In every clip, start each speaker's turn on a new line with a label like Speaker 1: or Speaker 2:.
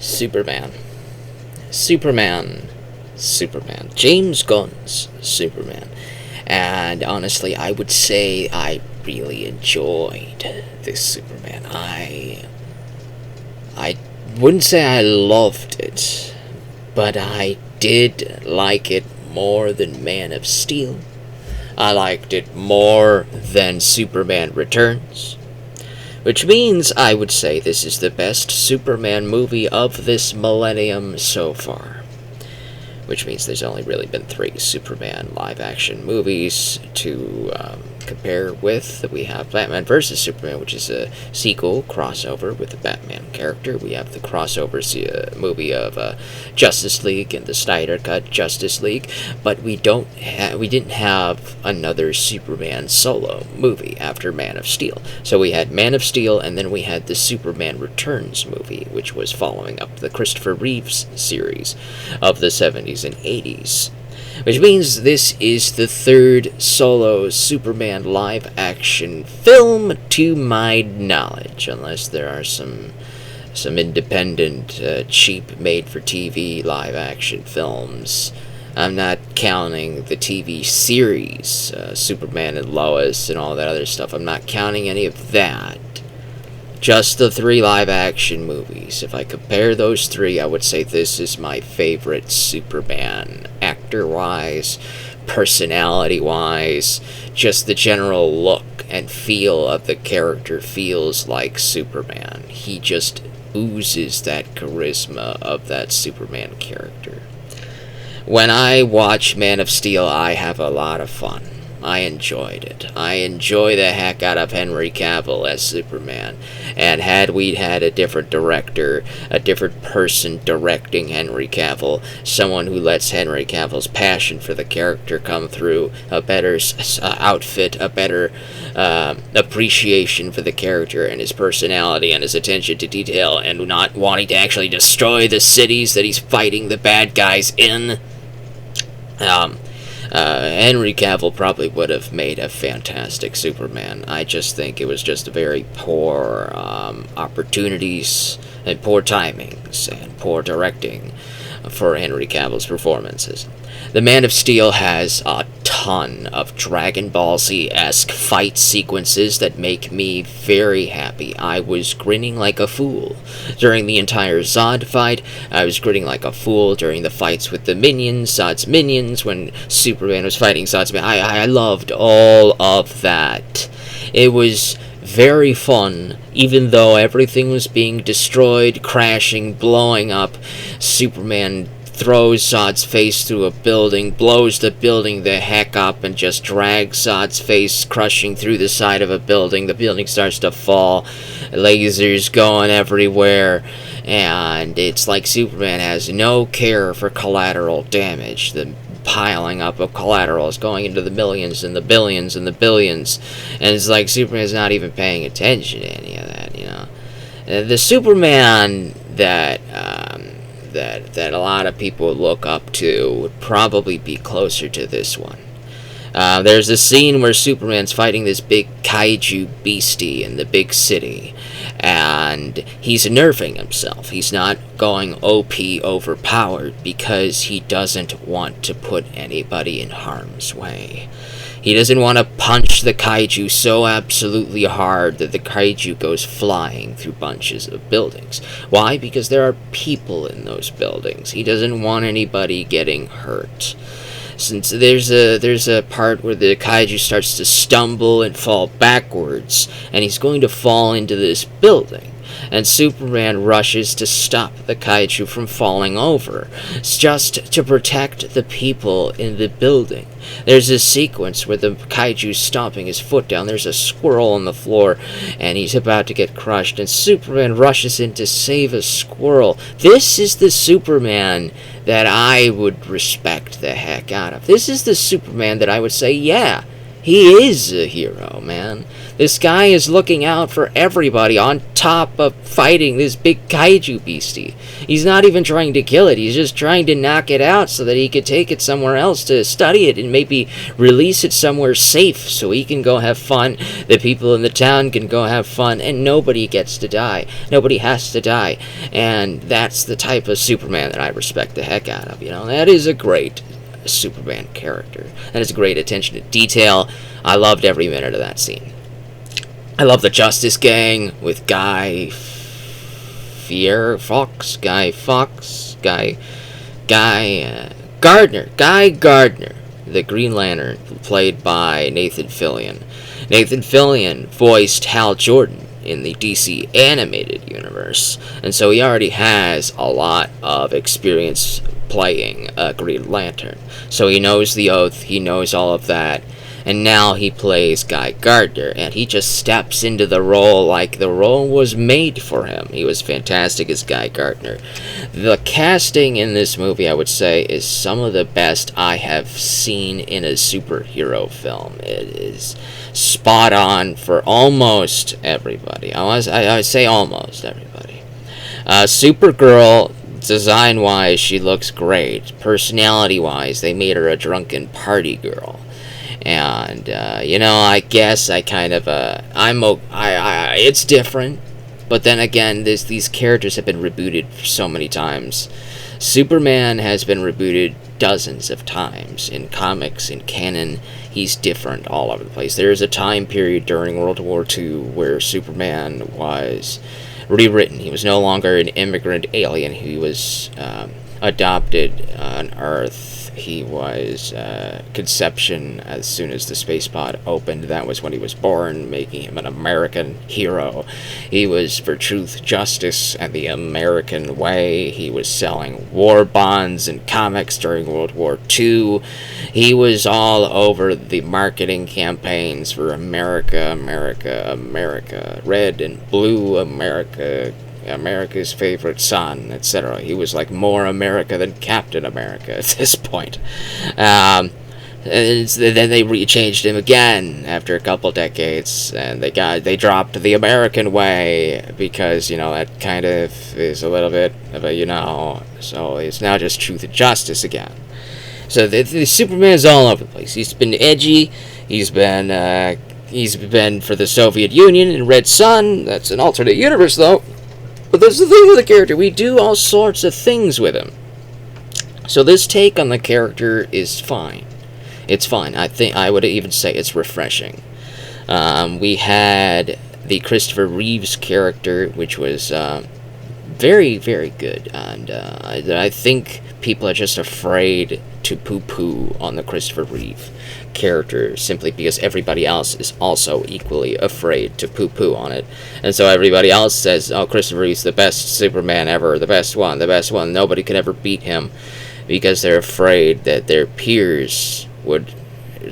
Speaker 1: Superman. Superman. Superman. James Gunn's Superman. And honestly, I would say I really enjoyed this Superman. I wouldn't say I loved it, but I did like it more than Man of Steel. I liked it more than Superman Returns. Which means I would say this is the best Superman movie of this millennium so far. Which means there's only really been 3 Superman live-action movies to compare with. We have Batman vs. Superman, which is a sequel crossover with the Batman character. We have the crossover movie of Justice League and the Snyder Cut Justice League, but we didn't have another Superman solo movie after Man of Steel. So we had Man of Steel, and then we had the Superman Returns movie, which was following up the Christopher Reeves series of the 70s and 80s. Which means this is the 3rd solo Superman live-action film to my knowledge, unless there are some independent, cheap, made-for-TV live-action films. I'm not counting the TV series, Superman and Lois and all that other stuff. I'm not counting any of that. Just the 3 live-action movies. If I compare those 3, I would say this is my favorite Superman. Actor-wise, personality-wise, just the general look and feel of the character feels like Superman. He just oozes that charisma of that Superman character. When I watch Man of Steel, I have a lot of fun. I enjoyed it. I enjoy the heck out of Henry Cavill as Superman. And had we had a different director, a different person directing Henry Cavill, someone who lets Henry Cavill's passion for the character come through, a better outfit, a better appreciation for the character and his personality and his attention to detail, and not wanting to actually destroy the cities that he's fighting the bad guys in, Henry Cavill probably would have made a fantastic Superman. I just think it was just very poor opportunities and poor timings and poor directing for Henry Cavill's performances. The Man of Steel has a ton of Dragon Ball Z-esque fight sequences that make me very happy. I was grinning like a fool during the entire Zod fight. I was grinning like a fool during the fights with the minions, Zod's minions, when Superman was fighting Zod's minions. I loved all of that. It was very fun, even though everything was being destroyed, crashing, blowing up. Superman throws Zod's face through a building, blows the building the heck up, and just drags Zod's face crushing through the side of a building. The building starts to fall, lasers going everywhere, and it's like Superman has no care for collateral damage. The piling up of collateral is going into the millions and the billions and the billions, and it's like Superman's not even paying attention to any of that, you know. The Superman that a lot of people look up to would probably be closer to this one. There's a scene where Superman's fighting this big kaiju beastie in the big city, and he's nerfing himself. He's not going OP overpowered because he doesn't want to put anybody in harm's way. He doesn't want to punch the kaiju so absolutely hard that the kaiju goes flying through bunches of buildings. Why? Because there are people in those buildings. He doesn't want anybody getting hurt. Since there's a part where the kaiju starts to stumble and fall backwards, and he's going to fall into this building. And Superman rushes to stop the kaiju from falling over, just to protect the people in the building. There's a sequence where the kaiju's stomping his foot down. There's a squirrel on the floor, and he's about to get crushed, and Superman rushes in to save a squirrel. This is the Superman that I would respect the heck out of. This is the Superman that I would say, yeah, he is a hero, man. This guy is looking out for everybody on top of fighting this big kaiju beastie. He's not even trying to kill it. He's just trying to knock it out so that he could take it somewhere else to study it and maybe release it somewhere safe so he can go have fun. The people in the town can go have fun, and nobody gets to die. Nobody has to die. And that's the type of Superman that I respect the heck out of. That is a great Superman character. That is great attention to detail. I loved every minute of that scene. I love the Justice Gang with Guy Gardner, the Green Lantern, played by Nathan Fillion. Nathan Fillion voiced Hal Jordan in the DC animated universe, and so he already has a lot of experience playing a Green Lantern. So he knows the oath, he knows all of that. And now he plays Guy Gardner, and he just steps into the role like the role was made for him. He was fantastic as Guy Gardner. The casting in this movie, I would say, is some of the best I have seen in a superhero film. It is spot on for almost everybody. I say almost everybody. Supergirl, design-wise, she looks great. Personality-wise, they made her a drunken party girl. And, I guess I kind of, it's different, but then again, these characters have been rebooted so many times. Superman has been rebooted dozens of times. In comics, in canon, he's different all over the place. There's a time period during World War II where Superman was rewritten. He was no longer an immigrant alien. He was, adopted on Earth. He was conception as soon as the space pod opened. That was when he was born, making him an American hero. He was for truth, justice, and the American way. He was selling war bonds and comics during World War II. He was all over the marketing campaigns for America, America, America, red and blue America, America's favorite son, etc. He was like more America than Captain America at this point. And then they changed him again after a couple decades, and they dropped the American way because that kind of is a little bit of a so it's now just truth and justice again. So the Superman is all over the place. He's been edgy. He's been for the Soviet Union in Red Sun. That's an alternate universe though. But that's the thing with the character. We do all sorts of things with him. So this take on the character is fine. It's fine. I would even say it's refreshing. We had the Christopher Reeves character, which was very, very good. And I think people are just afraid to poo-poo on the Christopher Reeve character simply because everybody else is also equally afraid to poo-poo on it. And so everybody else says, oh, Christopher Reeve's the best Superman ever, the best one, nobody could ever beat him, because they're afraid that their peers would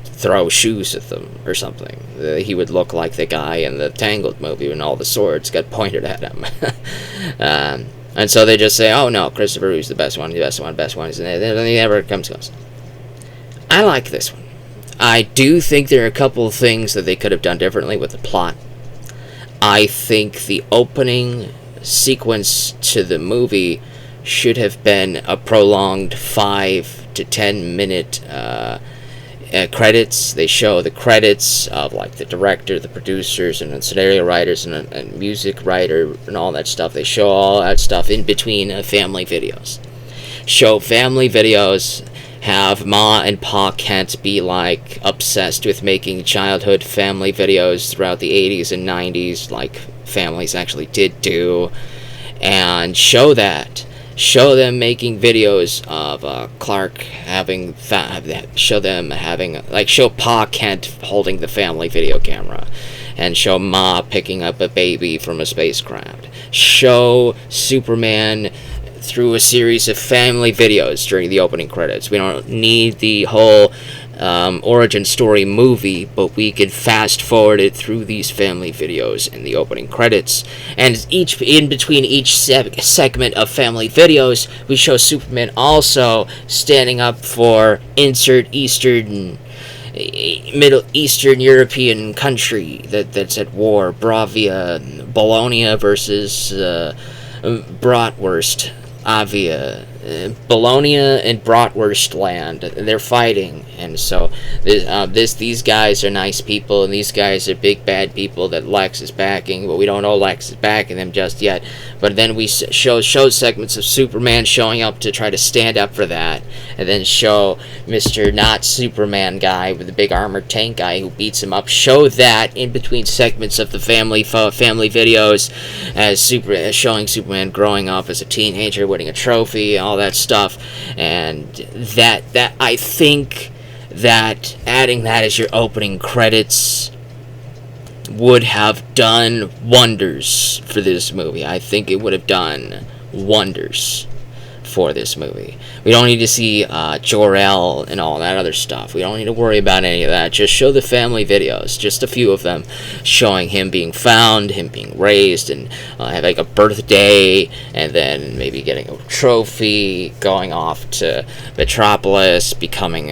Speaker 1: throw shoes at them or something. He would look like the guy in the Tangled movie when all the swords got pointed at him. And so they just say, oh no, Christopher Reeve's the best one, and he never comes close. I like this one. I do think there are a couple of things that they could have done differently with the plot. I think the opening sequence to the movie should have been a prolonged 5 to 10 minute credits. They show the credits of like the director, the producers, and the scenario writers, and music writer, and all that stuff. They show all that stuff in between family videos. Show family videos. Have Ma and Pa Kent be like obsessed with making childhood family videos throughout the 80s and 90s, like families actually did do, and show that. Show them making videos of Clark having show Pa Kent holding the family video camera, and show Ma picking up a baby from a spacecraft. Show Superman through a series of family videos during the opening credits. We don't need the whole origin story movie, but we can fast forward it through these family videos in the opening credits. And in between each segment of family videos, we show Superman also standing up for insert Eastern a Middle Eastern European country that's at war. Bravia, Bologna versus Bratwurst, Avia. Bologna and Bratwurst land. They're fighting, and so these guys are nice people, and these guys are big bad people that Lex is backing, but we don't know Lex is backing them just yet. But then we show segments of Superman showing up to try to stand up for that, and then show Mr. Not Superman guy with the big armored tank guy who beats him up. Show that in between segments of the family videos, as showing Superman growing up as a teenager, winning a trophy, all that stuff. And that I think that adding that as your opening credits would have done wonders for this movie. I think it would have done wonders for this movie. We don't need to see Jor-El and all that other stuff. We don't need to worry about any of that. Just show the family videos, just a few of them, showing him being found, him being raised, and having a birthday, and then maybe getting a trophy, going off to Metropolis, becoming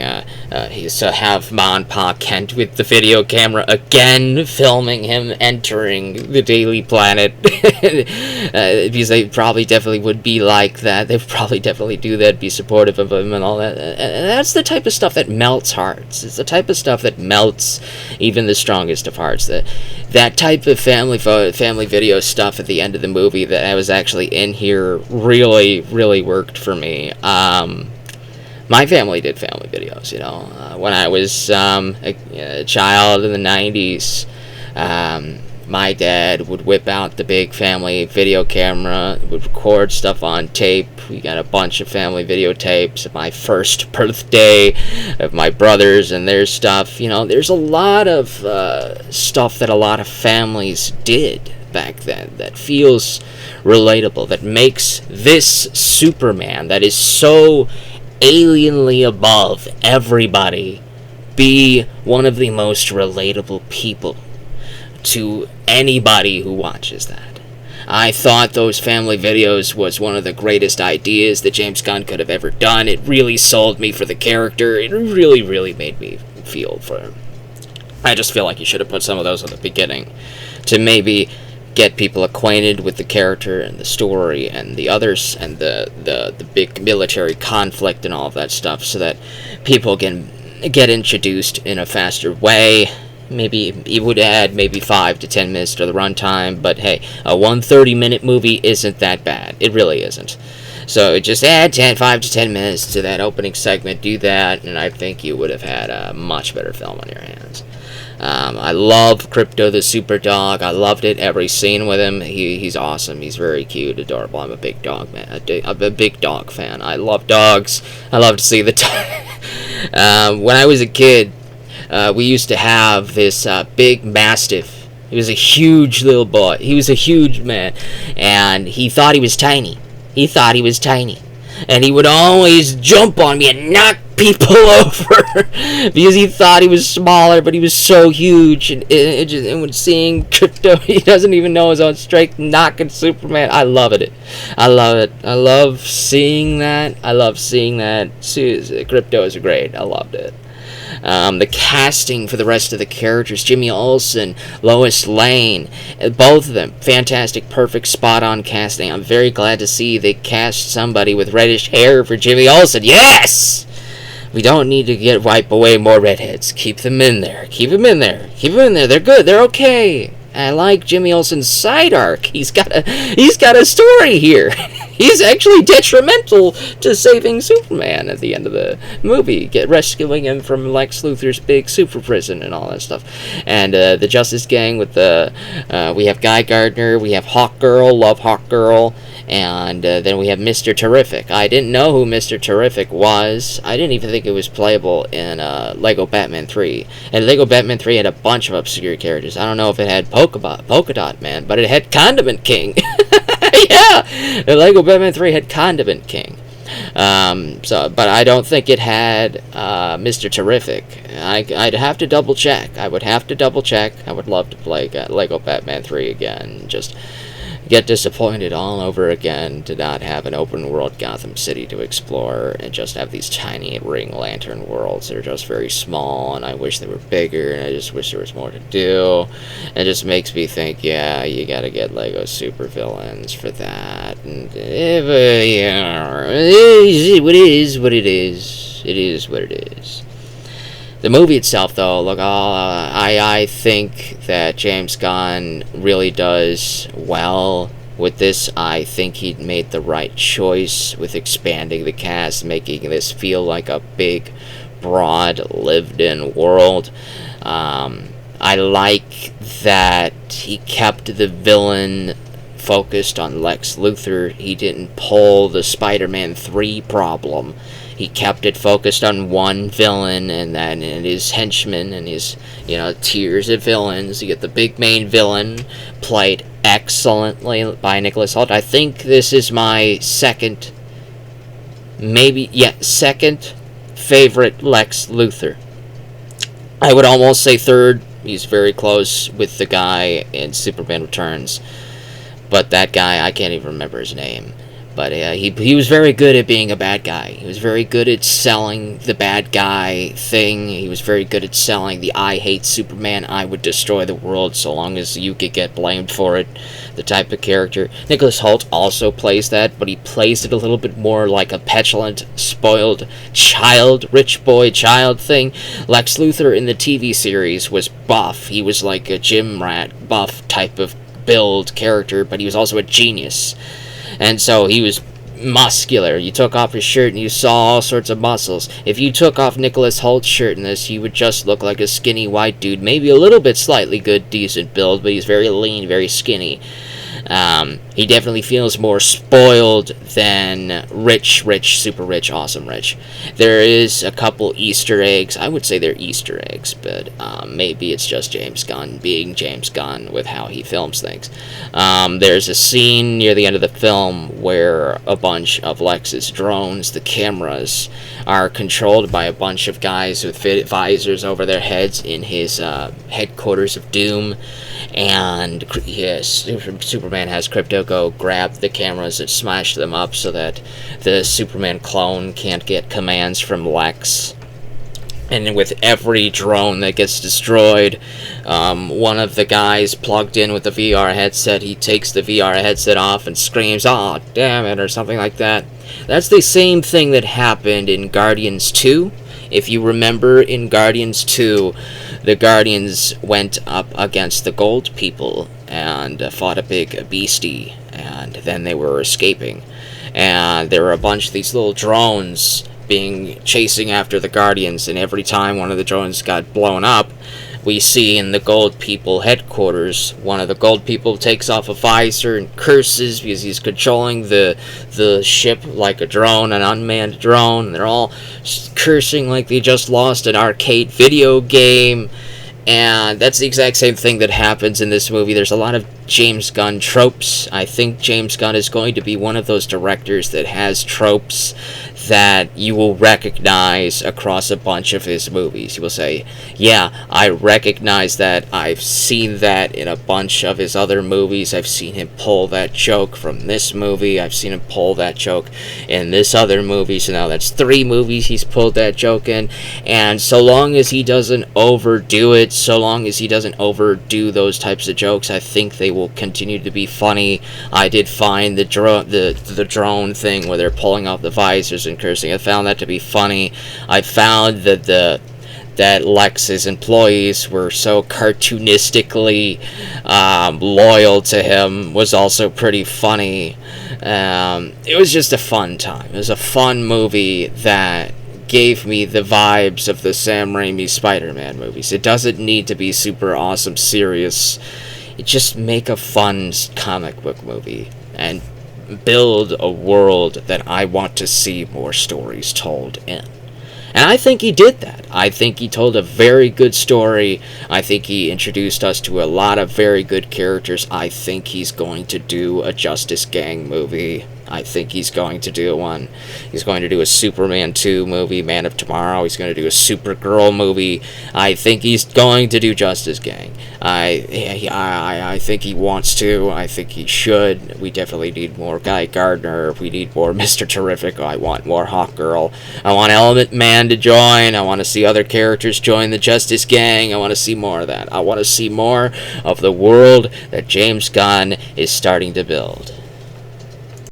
Speaker 1: he's to have Ma and Pa Kent with the video camera again, filming him entering the Daily Planet, because they probably definitely would be like that. They probably definitely do that, be supportive of him and all that. And that's the type of stuff that melts hearts. It's the type of stuff that melts even the strongest of hearts. That type of family video stuff at the end of the movie that I was actually in here really, really worked for me. My family did family videos, when I was a child in the 90s. My dad would whip out the big family video camera, would record stuff on tape. We got a bunch of family videotapes of my first birthday, of my brothers and their stuff. There's a lot of stuff that a lot of families did back then that feels relatable, that makes this Superman that is so alienly above everybody be one of the most relatable people to anybody who watches that. I thought those family videos was one of the greatest ideas that James Gunn could have ever done. It really sold me for the character. It really, really made me feel for him. I just feel like you should have put some of those at the beginning to maybe get people acquainted with the character and the story and the others and the big military conflict and all of that stuff, so that people can get introduced in a faster way. Maybe it would add maybe 5 to 10 minutes to the runtime, but hey, a 130-minute movie isn't that bad. It really isn't. So just add 5 to 10 minutes to that opening segment, do that, and I think you would have had a much better film on your hands. I love Crypto the Super Dog. I loved it, every scene with him. He's awesome. He's very cute, adorable. I'm a big dog man. I'm a big dog fan. I love dogs. I love to see the dog. When I was a kid, we used to have this big Mastiff. He was a huge little boy. He was a huge man, and he thought he was tiny. And he would always jump on me and knock people over because he thought he was smaller, but he was so huge. And when seeing Crypto, he doesn't even know his own strength, knocking Superman. I love it. I love seeing that. Crypto is great. I loved it. The casting for the rest of the characters, Jimmy Olsen, Lois Lane, both of them, fantastic, perfect, spot-on casting. I'm very glad to see they cast somebody with reddish hair for Jimmy Olsen. Yes! We don't need to wipe away more redheads. Keep them in there. They're good. They're okay. I like Jimmy Olsen's side arc. He's got a story here. He's actually detrimental to saving Superman at the end of the movie, rescuing him from Lex Luthor's big super prison and all that stuff. And the Justice Gang with we have Guy Gardner, we have Hawkgirl, love Hawkgirl, and then we have Mr. Terrific. I didn't know who Mr. Terrific was. I didn't even think it was playable in Lego Batman 3. And Lego Batman 3 had a bunch of obscure characters. I don't know if it had Polka Dot Man, but it had Condiment King. Yeah, Lego Batman 3 had Condiment King. But I don't think it had Mr. Terrific. I'd have to double check. I would love to play Lego Batman 3 again. Just get disappointed all over again to not have an open world Gotham City to explore and just have these tiny ring lantern worlds that are just very small, and I wish they were bigger, and I just wish there was more to do. It just makes me think, yeah, you gotta get Lego supervillains for that. And yeah, it is what it is. It is what it is. The movie itself, though, look, I think that James Gunn really does well with this. I think he made the right choice with expanding the cast, making this feel like a big, broad, lived-in world. I like that he kept the villain focused on Lex Luthor. He didn't pull the Spider-Man 3 problem. He kept it focused on one villain and then his henchmen and his, tiers of villains. You get the big main villain, played excellently by Nicholas Hoult. I think this is my second favorite Lex Luthor. I would almost say third. He's very close with the guy in Superman Returns. But that guy, I can't even remember his name. But he was very good at being a bad guy. He was very good at selling the bad guy thing. He was very good at selling the I hate Superman, I would destroy the world so long as you could get blamed for it, the type of character. Nicholas Hoult also plays that, but he plays it a little bit more like a petulant, spoiled child, rich boy child thing. Lex Luthor in the TV series was buff. He was like a gym rat buff type of build character, but he was also a genius. And so he was muscular. You took off his shirt and you saw all sorts of muscles. If you took off Nicholas Holt's shirt in this, he would just look like a skinny white dude. Maybe a little bit slightly good, decent build, but he's very lean, very skinny. He definitely feels more spoiled than rich, super rich, awesome rich. There is a couple Easter eggs. I would say they're Easter eggs, but maybe it's just James Gunn being James Gunn with how he films things. There's a scene near the end of the film where a bunch of Lex's drones, the cameras, are controlled by a bunch of guys with visors over their heads in his headquarters of Doom. And yes, Superman has Crypto go grab the cameras and smash them up so that the Superman clone can't get commands from Lex. And with every drone that gets destroyed, one of the guys plugged in with the VR headset, he takes the VR headset off and screams, "Aw, damn it," or something like that. That's the same thing that happened in Guardians 2. If you remember, in Guardians 2, the Guardians went up against the Gold People and fought a big beastie, and then they were escaping. And there were a bunch of these little drones chasing after the Guardians, and every time one of the drones got blown up, we see in the Gold People headquarters, one of the Gold People takes off a visor and curses because he's controlling the ship like a drone, an unmanned drone. And they're all cursing like they just lost an arcade video game. And that's the exact same thing that happens in this movie. There's a lot of James Gunn tropes. I think James Gunn is going to be one of those directors that has tropes that you will recognize across a bunch of his movies. You will say, yeah, I recognize that. I've seen that in a bunch of his other movies. I've seen him pull that joke from this movie. I've seen him pull that joke in this other movie. So now that's 3 movies he's pulled that joke in. And so long as he doesn't overdo it, so long as he doesn't overdo those types of jokes, I think they will continue to be funny. I did find the drone thing where they're pulling off the visors and cursing. I found that to be funny. I found that Lex's employees were so cartoonistically loyal to him was also pretty funny. It was just a fun time. It was a fun movie that gave me the vibes of the Sam Raimi Spider-Man movies. It doesn't need to be super awesome serious. It just make a fun comic book movie and build a world that I want to see more stories told in. And I think he did that. I think he told a very good story. I think he introduced us to a lot of very good characters. I think he's going to do a Justice Gang movie. I think he's going to do one. He's going to do a Superman 2 movie, Man of Tomorrow. He's going to do a Supergirl movie. I think he's going to do Justice Gang. I think he wants to. I think he should. We definitely need more Guy Gardner. We need more Mr. Terrific. I want more Hawkgirl. I want Element Man to join. I want to see other characters join the Justice Gang. I want to see more of that. I want to see more of the world that James Gunn is starting to build.